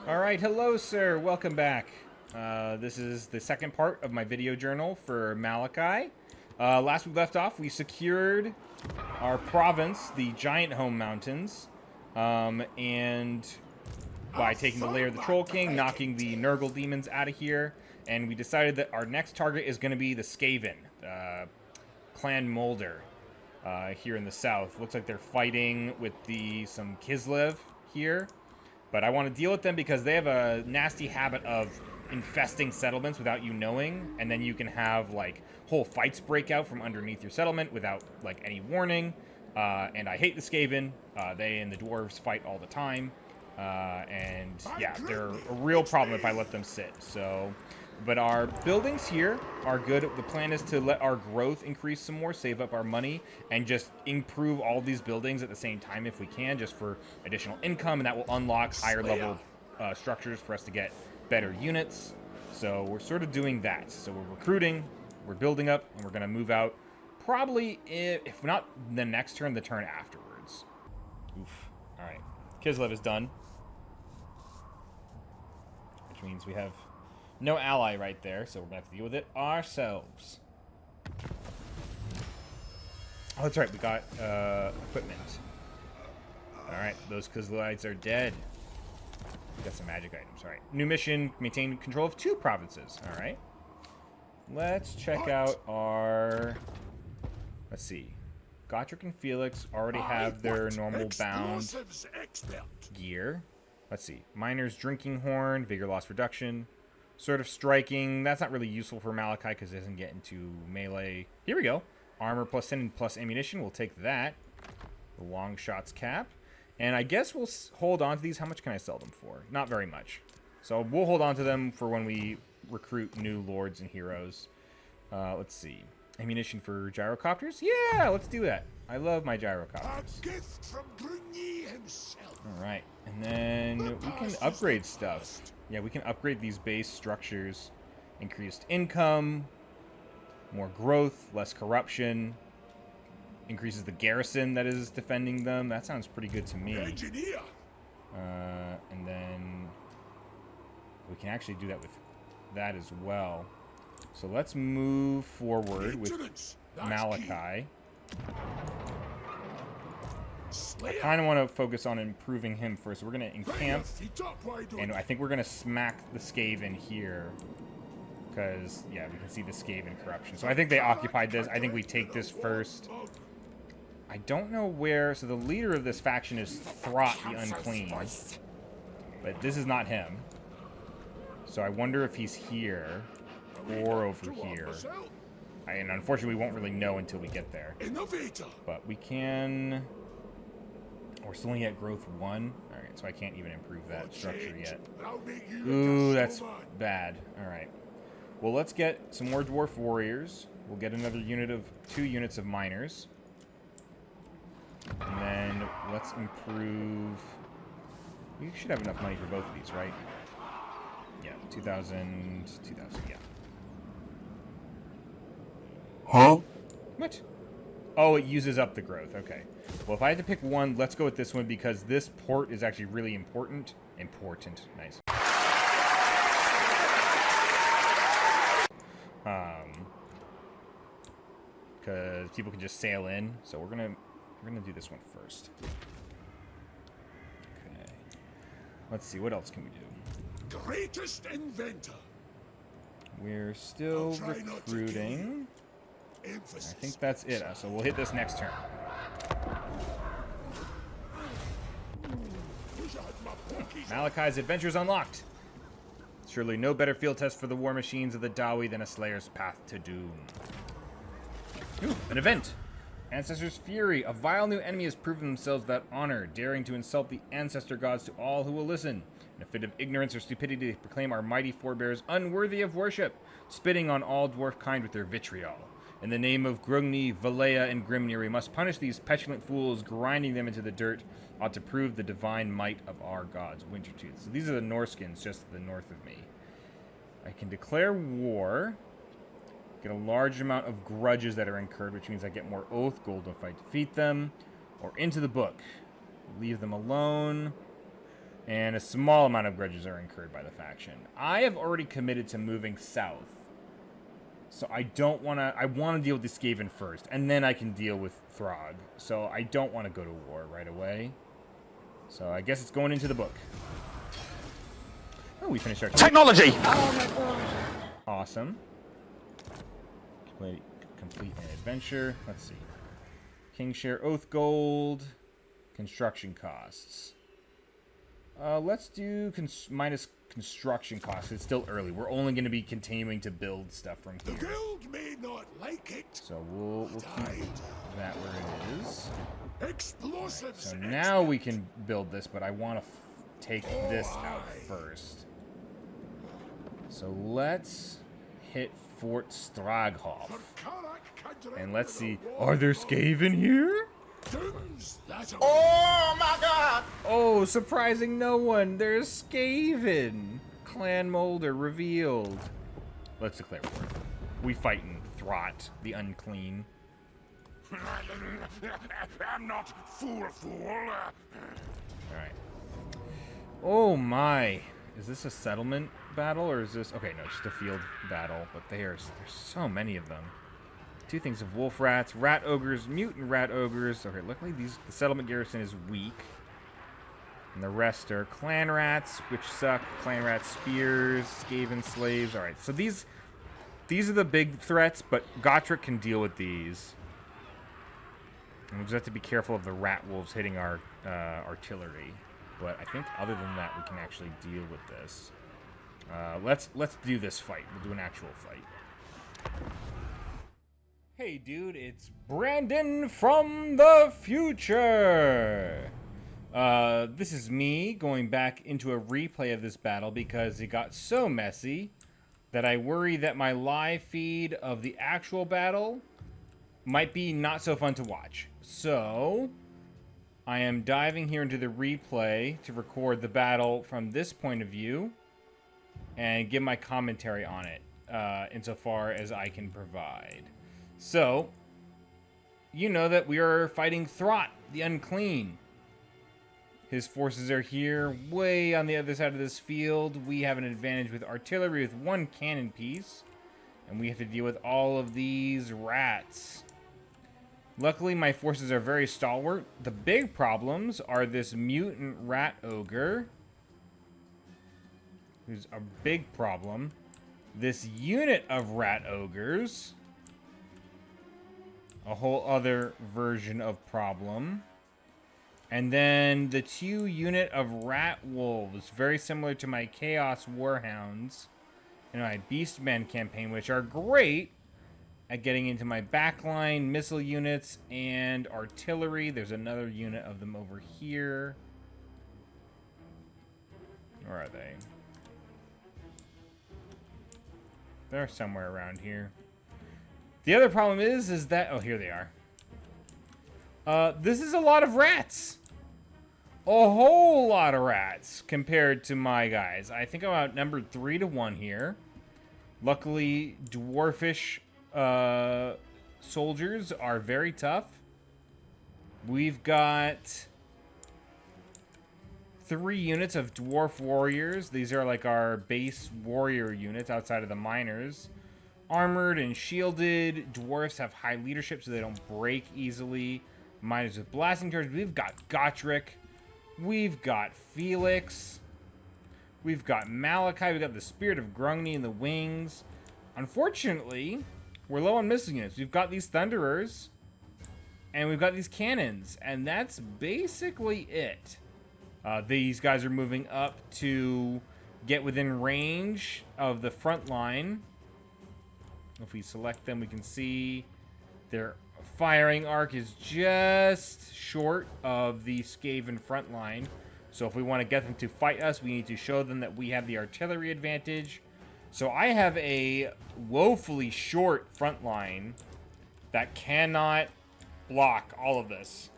All right, hello, sir. Welcome back. This is the second part of my video journal for Malakai. Last we left off, we secured our province, the Giant Home Mountains, and by taking the Lair of the Troll King, knocking the Nurgle demons out of here, and we decided that our next target is going to be the Skaven, Clan Molder, here in the south. Looks like they're fighting with some Kislev here. But I want to deal with them because they have a nasty habit of infesting settlements without you knowing, and then you can have like whole fights break out from underneath your settlement without like any warning. And I hate the Skaven. They and the dwarves fight all the time, and yeah, they're a real problem if I let them sit. So, but our buildings here are good. The plan is to let our growth increase some more, save up our money, and just improve all these buildings at the same time if we can, just for additional income, and that will unlock higher level structures for us to get better units. So we're sort of doing that. So we're recruiting, we're building up, and we're going to move out probably, if not the next turn, the turn afterwards. Oof. All right. Kislev is done, which means we have no ally right there, so we're going to have to deal with it ourselves. Oh, that's right, we got equipment. Alright, those Kislevites are dead. We got some magic items, alright. New mission, maintain control of 2 provinces. Alright. Let's check out our... Let's see. Gotrek and Felix already have their normal bound gear. Let's see. Miner's Drinking Horn, Vigor Loss Reduction. Sort of striking. That's not really useful for Malakai because it doesn't get into melee. Here we go. Armor plus 10 plus ammunition. We'll take that. The long shots cap. And I guess we'll hold on to these. How much can I sell them for? Not very much. So we'll hold on to them for when we recruit new lords and heroes. Let's see. Ammunition for gyrocopters? Yeah, let's do that. I love my gyrocopters. A gift from Grunyi himself. Alright. And then we can upgrade stuff. Yeah, we can upgrade these base structures. Increased income, more growth, less corruption, increases the garrison that is defending them. That sounds pretty good to me. Engineer. And then we can actually do that with that as well. So let's move forward with Malakai. I kind of want to focus on improving him first. So we're going to encamp, and I think we're going to smack the Skaven here. Because, yeah, we can see the Skaven corruption. So I think they occupied this. I think we take this first. I don't know where... So the leader of this faction is Throt the Unclean. But this is not him. So I wonder if he's here or over here. And unfortunately, we won't really know until we get there. But we can... We're still only at growth 1. Alright, so I can't even improve that structure yet. Ooh, that's bad. Alright. Well, let's get some more dwarf warriors. We'll get another unit of 2 units of miners. And then let's improve... We should have enough money for both of these, right? Yeah, 2,000, yeah. Huh? What? Oh, it uses up the growth. Okay. Well, if I had to pick one, let's go with this one because this port is actually really important. Nice. Because people can just sail in. So we're gonna do this one first. Okay. Let's see. What else can we do? Greatest inventor. We're still recruiting. I think that's it. So we'll hit this next turn. Malakai's adventures unlocked. Surely no better field test for the war machines of the Dawi than a Slayer's path to doom. Ooh, an event. Ancestors' Fury. A vile new enemy has proven themselves without honor, daring to insult the ancestor gods to all who will listen. In a fit of ignorance or stupidity, they proclaim our mighty forebears unworthy of worship, spitting on all dwarf kind with their vitriol. In the name of Grungni, Valea, and Grimnir, we must punish these petulant fools, grinding them into the dirt, ought to prove the divine might of our gods. Wintertooth. So these are the Norskins just to the north of me. I can declare war, get a large amount of grudges that are incurred, which means I get more oath gold if I defeat them, or into the book. Leave them alone. And a small amount of grudges are incurred by the faction. I have already committed to moving south. So I don't want to... I want to deal with the Skaven first. And then I can deal with Throg. So I don't want to go to war right away. So I guess it's going into the book. Oh, we finished our... Technology! Oh my gosh. Awesome. Complete an adventure. Let's see. Kingshare Oath Gold. Construction costs. Let's do minus construction costs. It's still early. We're only going to be continuing to build stuff from The here. guild may not like it. So we'll keep that where it is. Explosives. So now we can build this, but I want to take this out first. So let's hit Fort Straghoff. And let's see. Are there Skaven here? Oh my god! Oh, surprising no one. There's Skaven. Clan Molder revealed. Let's declare war. We fightin' Throt, the unclean. I'm not fool. Alright. Oh my. Is this a settlement battle or is this... Okay, no, just a field battle. But there's so many of them. Two things of wolf rats, rat ogres, mutant rat ogres. Okay, luckily the settlement garrison is weak. And the rest are clan rats, which suck. Clan rat spears, Skaven slaves. Alright, so these are the big threats, but Gotrek can deal with these. And we just have to be careful of the rat wolves hitting our artillery. But I think other than that, we can actually deal with this. Let's do this fight. We'll do an actual fight. Hey dude, it's Brandon from the future! This is me going back into a replay of this battle because it got so messy that I worry that my live feed of the actual battle might be not so fun to watch. So, I am diving here into the replay to record the battle from this point of view and give my commentary on it, insofar as I can provide. So, you know that we are fighting Throt, the Unclean. His forces are here, way on the other side of this field. We have an advantage with artillery with one cannon piece. And we have to deal with all of these rats. Luckily, my forces are very stalwart. The big problems are this mutant rat ogre, who's a big problem. This unit of rat ogres, a whole other version of problem. And then the 2 unit of rat wolves, very similar to my Chaos Warhounds and my Beastman campaign, which are great at getting into my backline, missile units, and artillery. There's another unit of them over here. Where are they? They're somewhere around here. The other problem is that... Oh, here they are. This is a lot of rats. A whole lot of rats compared to my guys. I think I'm outnumbered 3-1 here. Luckily, dwarfish soldiers are very tough. We've got 3 units of dwarf warriors. These are like our base warrior units outside of the miners. Armored and shielded. Dwarfs have high leadership so they don't break easily. Miners with blasting charges. We've got Gotrek. We've got Felix. We've got Malakai. We've got the Spirit of Grungni in the wings. Unfortunately, we're low on missile units. We've got these Thunderers. And we've got these cannons. And that's basically it. These guys are moving up to get within range of the front line. If we select them, we can see their firing arc is just short of the Skaven front line. So if we want to get them to fight us, we need to show them that we have the artillery advantage. So I have a woefully short front line that cannot block all of this.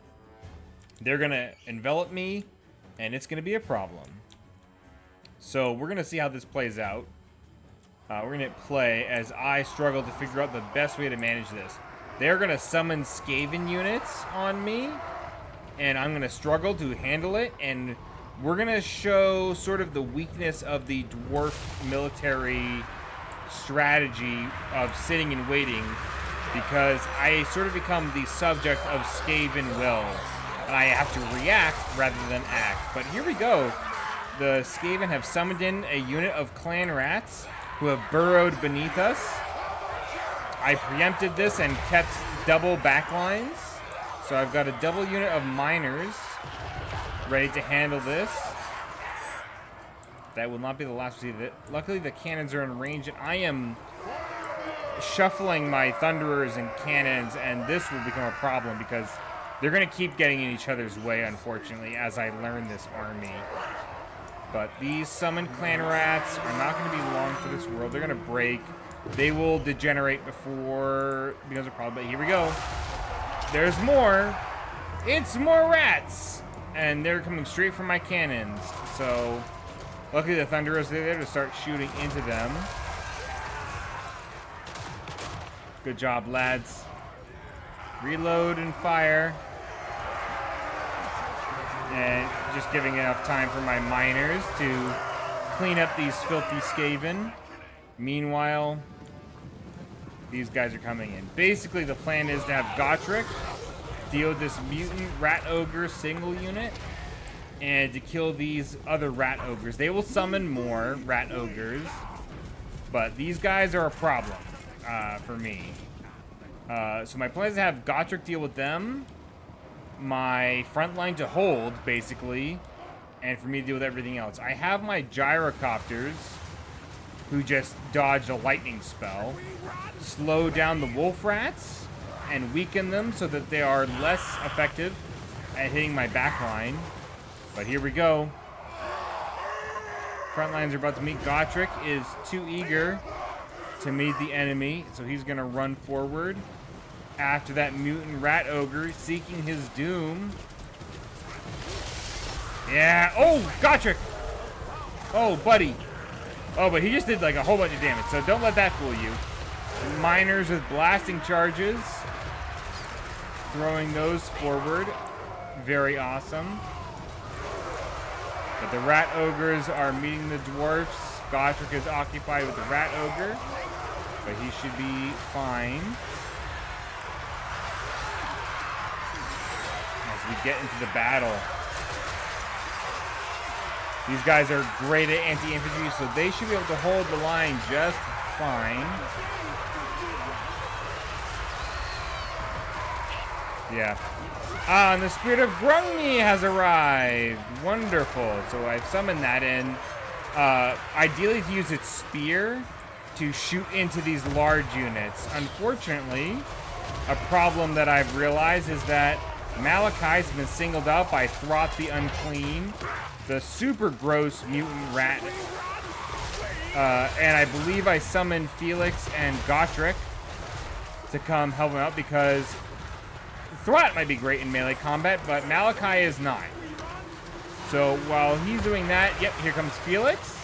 They're going to envelop me, and it's going to be a problem. So we're going to see how this plays out. We're going to play as I struggle to figure out the best way to manage this. They're going to summon Skaven units on me, and I'm going to struggle to handle it and we're gonna show sort of the weakness of the dwarf military strategy of sitting and waiting, because I sort of become the subject of Skaven will, and I have to react rather than act. But here we go. The Skaven have summoned in a unit of clan rats who have burrowed beneath us. I preempted this and kept double backlines. So I've got a double unit of miners ready to handle this. That will not be the last we see of it. Luckily the cannons are in range, and I am shuffling my thunderers and cannons, and this will become a problem because they're going to keep getting in each other's way, unfortunately, as I learn this army. But these summoned clan rats are not going to be long for this world. They're going to break. They will degenerate before it becomes a problem. But here we go. There's more. It's more rats. And they're coming straight from my cannons. So, luckily the thunderers are there to start shooting into them. Good job, lads. Reload and fire. And just giving enough time for my miners to clean up these filthy Skaven. Meanwhile, these guys are coming in. Basically, the plan is to have Gotrek deal with this mutant rat ogre single unit, and to kill these other rat ogres. They will summon more rat ogres, but these guys are a problem for me. So my plan is to have Gotrek deal with them, my front line to hold, basically, and for me to deal with everything else. I have my gyrocopters, who just dodged a lightning spell, slow down the wolf rats, and weaken them so that they are less effective at hitting my back line. But here we go. Front lines are about to meet. Gotrek is too eager to meet the enemy, so he's going to run forward after that mutant rat ogre, seeking his doom. Yeah. Oh, Gotrek! Oh, buddy. Oh, but he just did like a whole bunch of damage, so don't let that fool you. Miners with blasting charges. Throwing those forward. Very awesome. But the rat ogres are meeting the dwarfs. Gotrek is occupied with the rat ogre, but he should be fine. As we get into the battle. These guys are great at anti-infantry, so they should be able to hold the line just fine. Yeah. Ah, and the spirit of Grungni has arrived. Wonderful. So I've summoned that in. Ideally to use its spear to shoot into these large units. Unfortunately, a problem that I've realized is that Malakai has been singled out by Throt the Unclean, the super gross mutant rat. And I believe I summoned Felix and Gotrek to come help him out because Throt might be great in melee combat, but Malakai is not. So while he's doing that, yep, here comes Felix.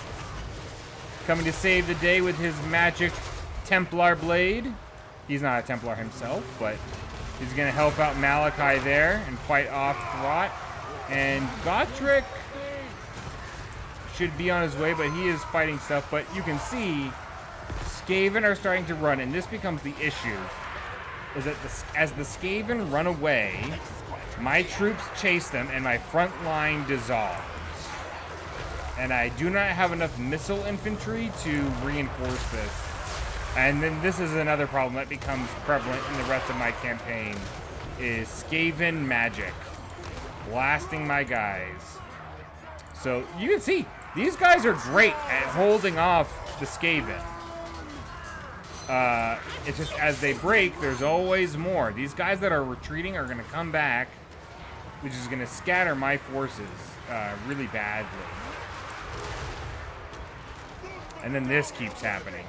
Coming to save the day with his magic Templar blade. He's not a Templar himself, but he's going to help out Malakai there and fight off Throt. And Gotrek should be on his way, but he is fighting stuff. But you can see Skaven are starting to run, and this becomes the issue. Is that as the Skaven run away, my troops chase them and my front line dissolves. And I do not have enough missile infantry to reinforce this. And then this is another problem that becomes prevalent in the rest of my campaign, is Skaven magic. Blasting my guys. So you can see, these guys are great at holding off the Skaven. It's just as they break, there's always more. These guys that are retreating are going to come back, which is going to scatter my forces really badly. And then this keeps happening,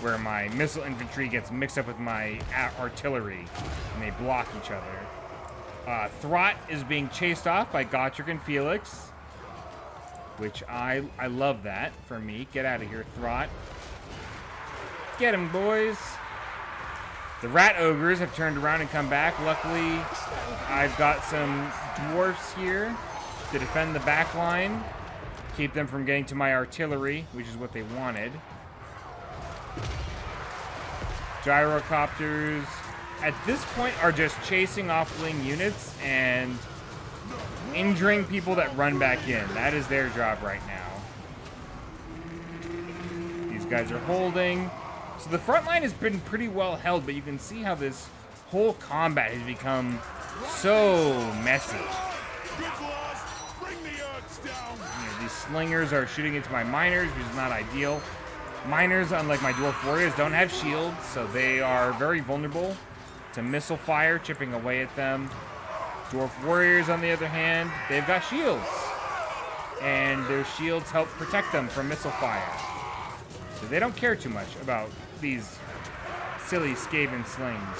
where my missile infantry gets mixed up with my artillery, and they block each other. Throt is being chased off by Gotrek and Felix, which I love that for me. Get out of here, Throt. Get him, boys. The rat ogres have turned around and come back. Luckily, I've got some dwarfs here to defend the back line, keep them from getting to my artillery, which is what they wanted. Gyrocopters, at this point, are just chasing off fleeing units and injuring people that run back in. That is their job right now. These guys are holding. So the front line has been pretty well held, but you can see how this whole combat has become so messy. These slingers are shooting into my miners, which is not ideal. Miners, unlike my dwarf warriors, don't have shields, so they are very vulnerable to missile fire, chipping away at them. Dwarf warriors, on the other hand, they've got shields, and their shields help protect them from missile fire. So they don't care too much about these silly Skaven slings.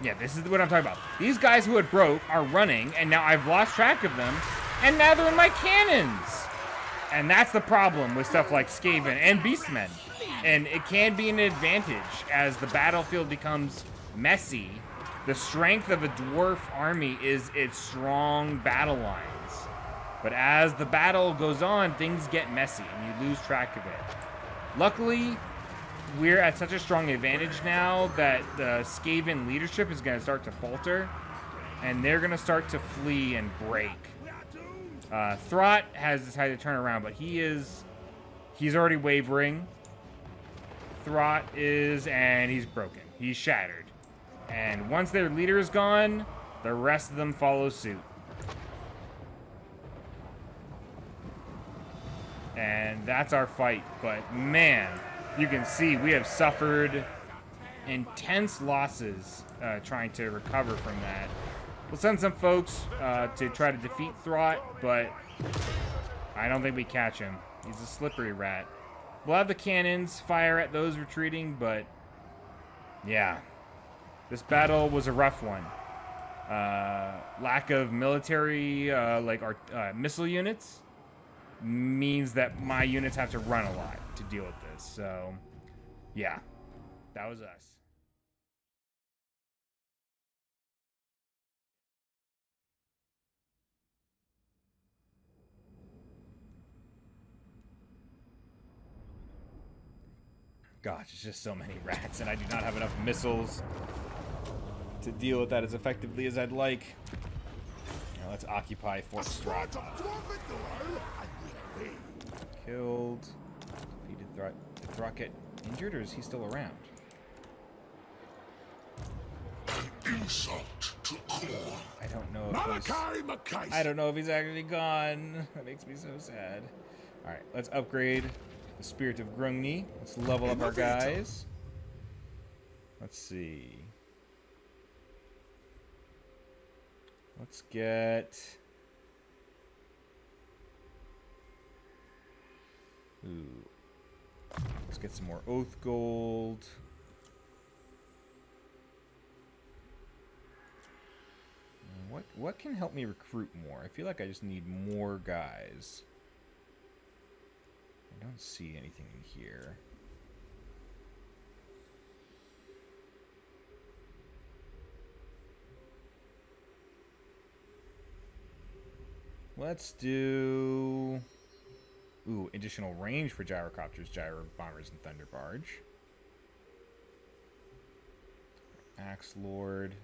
Yeah, this is what I'm talking about. These guys who had broke are running, and now I've lost track of them, and now they're in my cannons. And that's the problem with stuff like Skaven and Beastmen. And it can be an advantage as the battlefield becomes messy. The strength of a dwarf army is its strong battle lines. But as the battle goes on, things get messy and you lose track of it. Luckily, we're at such a strong advantage now that the Skaven leadership is going to start to falter. And they're going to start to flee and break. Throt has decided to turn around, but he's already wavering. Throt is, and he's broken. He's shattered. And once their leader is gone, the rest of them follow suit. And that's our fight. But man, you can see we have suffered intense losses trying to recover from that. We'll send some folks to try to defeat Throt, but I don't think we catch him. He's a slippery rat. We'll have the cannons fire at those retreating, but yeah. This battle was a rough one. Lack of military, missile units means that my units have to run a lot to deal with this. So, yeah, that was us. Gosh, it's just so many rats, and I do not have enough missiles to deal with that as effectively as I'd like. Now let's occupy Fort Strahd. Killed. Defeated Throt. Did Throt get injured, or is he still around? Insult to core. I don't know if Malakai I don't know if he's actually gone. That makes me so sad. Alright, let's upgrade the Spirit of Grungni. Let's level up our guys. Let's see. Let's get... Ooh. Let's get some more Oath Gold. What can help me recruit more? I feel like I just need more guys. I don't see anything in here. Let's do... Ooh, additional range for gyrocopters, gyro bombers, and thunder barge. Axe Lord.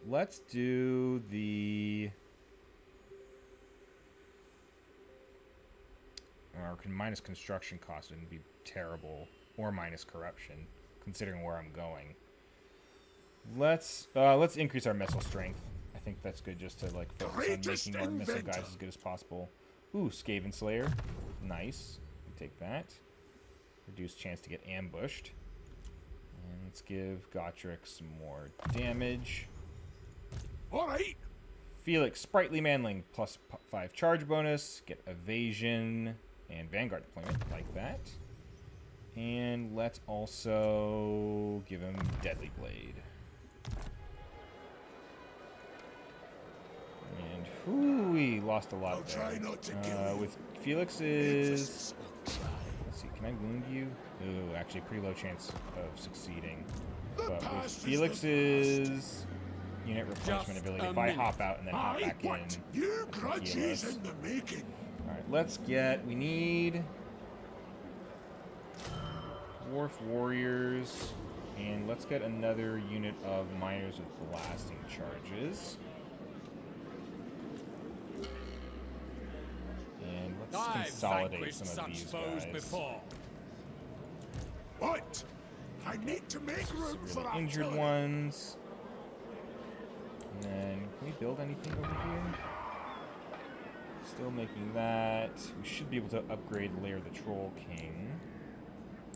Let's do the... Or minus construction cost wouldn't be terrible. Or minus corruption, considering where I'm going. Let's increase our missile strength. I think that's good just to like focus on making our missile guys as good as possible. Ooh, Skaven Slayer. Nice. We take that. Reduced chance to get ambushed. And let's give Gotrek some more damage. Alright. Felix Sprightly Manling plus 5 charge bonus. Get evasion and Vanguard deployment like that. And let's also give him Deadly Blade. And whoo, we lost a lot there. With Felix's... Let's see, can I wound you? Ooh, actually pretty low chance of succeeding. The But with past is Felix's unit replenishment ability, if I hop out and then hop back in, what? New it's gonna heal grudges us. in the making. Alright, let's get... We need... Dwarf Warriors. And let's get another unit of miners with blasting charges. And let's consolidate some of these guys. Before. What? I need to make room Some for really injured artillery. ones. And then, can we build anything over here? Still making that. We should be able to upgrade Lair the Troll King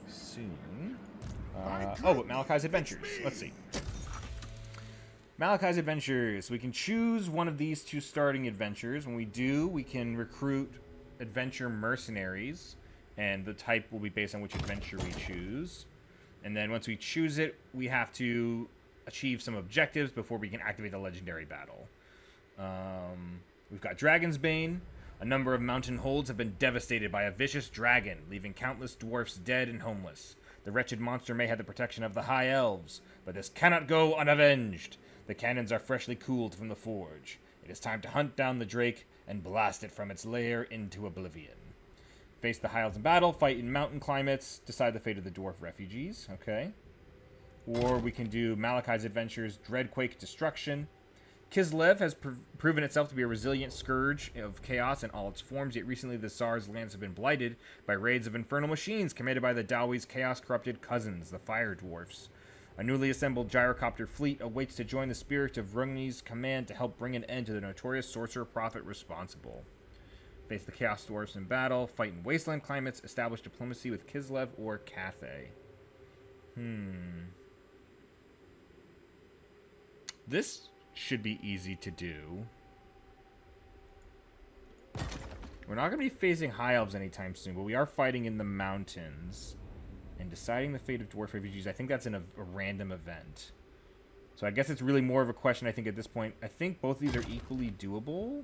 soon. Oh, but Malakai's Adventures. Let's see. Malakai's Adventures. We can choose one of these two starting adventures. When we do, we can recruit adventure mercenaries, and the type will be based on which adventure we choose. And then once we choose it, we have to achieve some objectives before we can activate the legendary battle. We've got Dragon's Bane. A number of mountain holds have been devastated by a vicious dragon, leaving countless dwarfs dead and homeless. The wretched monster may have the protection of the High Elves, but this cannot go unavenged. The cannons are freshly cooled from the forge. It is time to hunt down the Drake and blast it from its lair into oblivion. Face the High Elves in battle, fight in mountain climates, decide the fate of the dwarf refugees. Okay. Or we can do Malakai's Adventures, Dreadquake Destruction. Kislev has proven itself to be a resilient scourge of chaos in all its forms, yet recently the Tsar's lands have been blighted by raids of infernal machines commanded by the Dowi's chaos-corrupted cousins, the Fire Dwarfs. A newly assembled gyrocopter fleet awaits to join the spirit of Rungni's command to help bring an end to the notorious sorcerer prophet responsible. Face the Chaos Dwarfs in battle, fight in wasteland climates, establish diplomacy with Kislev or Cathay. This should be easy to do. We're not going to be facing High Elves anytime soon, but we are fighting in the mountains. And deciding the fate of dwarf refugees, I think that's in a random event. So I guess it's really more of a question, I think, at this point. I think both of these are equally doable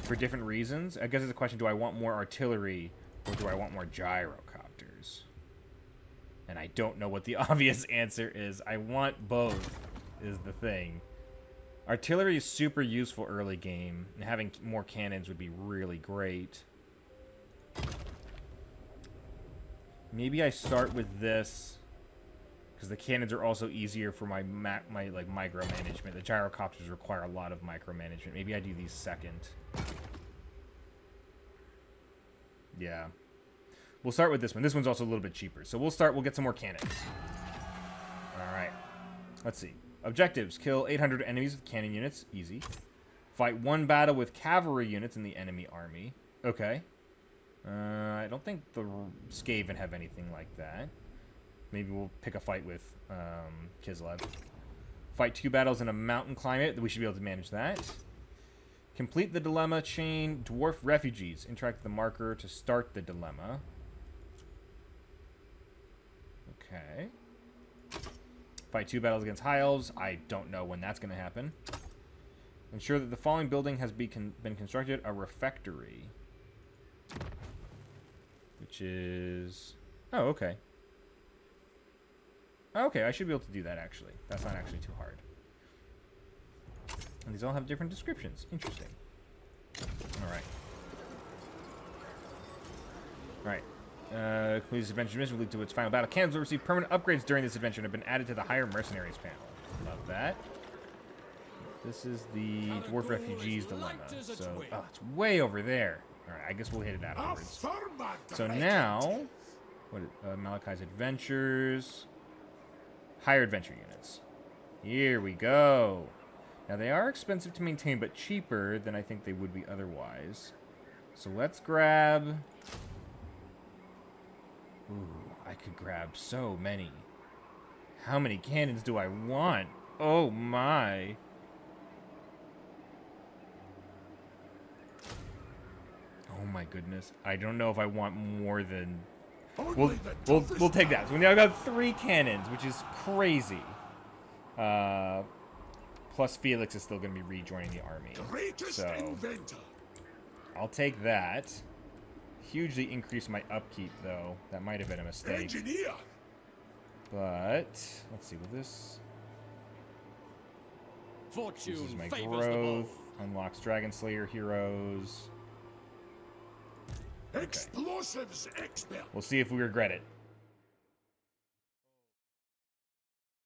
for different reasons. I guess it's a question, do I want more artillery or do I want more gyrocopters? And I don't know what the obvious answer is. I want both, is the thing. Artillery is super useful early game, and having more cannons would be really great. Maybe I start with this, because the cannons are also easier for my like micromanagement. The gyrocopters require a lot of micromanagement. Maybe I do these second. Yeah. We'll start with this one. This one's also a little bit cheaper. So we'll get some more cannons. Alright. Let's see. Objectives. Kill 800 enemies with cannon units. Easy. Fight one battle with cavalry units in the enemy army. Okay. I don't think the Skaven have anything like that. Maybe we'll pick a fight with Kislev. Fight 2 battles in a mountain climate. We should be able to manage that. Complete the dilemma chain. Dwarf refugees. Interact with the marker to start the dilemma. Okay. Fight 2 battles against High Elves. I don't know when that's going to happen. Ensure that the following building has been constructed. A refectory. Which is... Oh, okay. Okay, I should be able to do that, actually. That's not actually too hard. And these all have different descriptions. Interesting. Alright. Alright. Complete this adventure mission will lead to its final battle. Cannons will receive permanent upgrades during this adventure and have been added to the higher mercenaries panel. Love that. This is the Dwarf Refugees Dilemma. So, oh, it's way over there. Alright, I guess we'll hit it afterwards. So now, what is, Malakai's Adventures. Higher adventure units. Here we go. Now, they are expensive to maintain, but cheaper than I think they would be otherwise. So let's grab... Ooh, I could grab so many. How many cannons do I want? Oh my. Oh my goodness. I don't know if I want more than... We'll take that. So we now got 3 cannons, which is crazy. Plus Felix is still going to be rejoining the army. So I'll take that. Hugely increase my upkeep, though. That might have been a mistake. But let's see with this. Fortune This is my favors growth. Unlocks Dragon Slayer heroes. Explosives expert. We'll see if we regret it.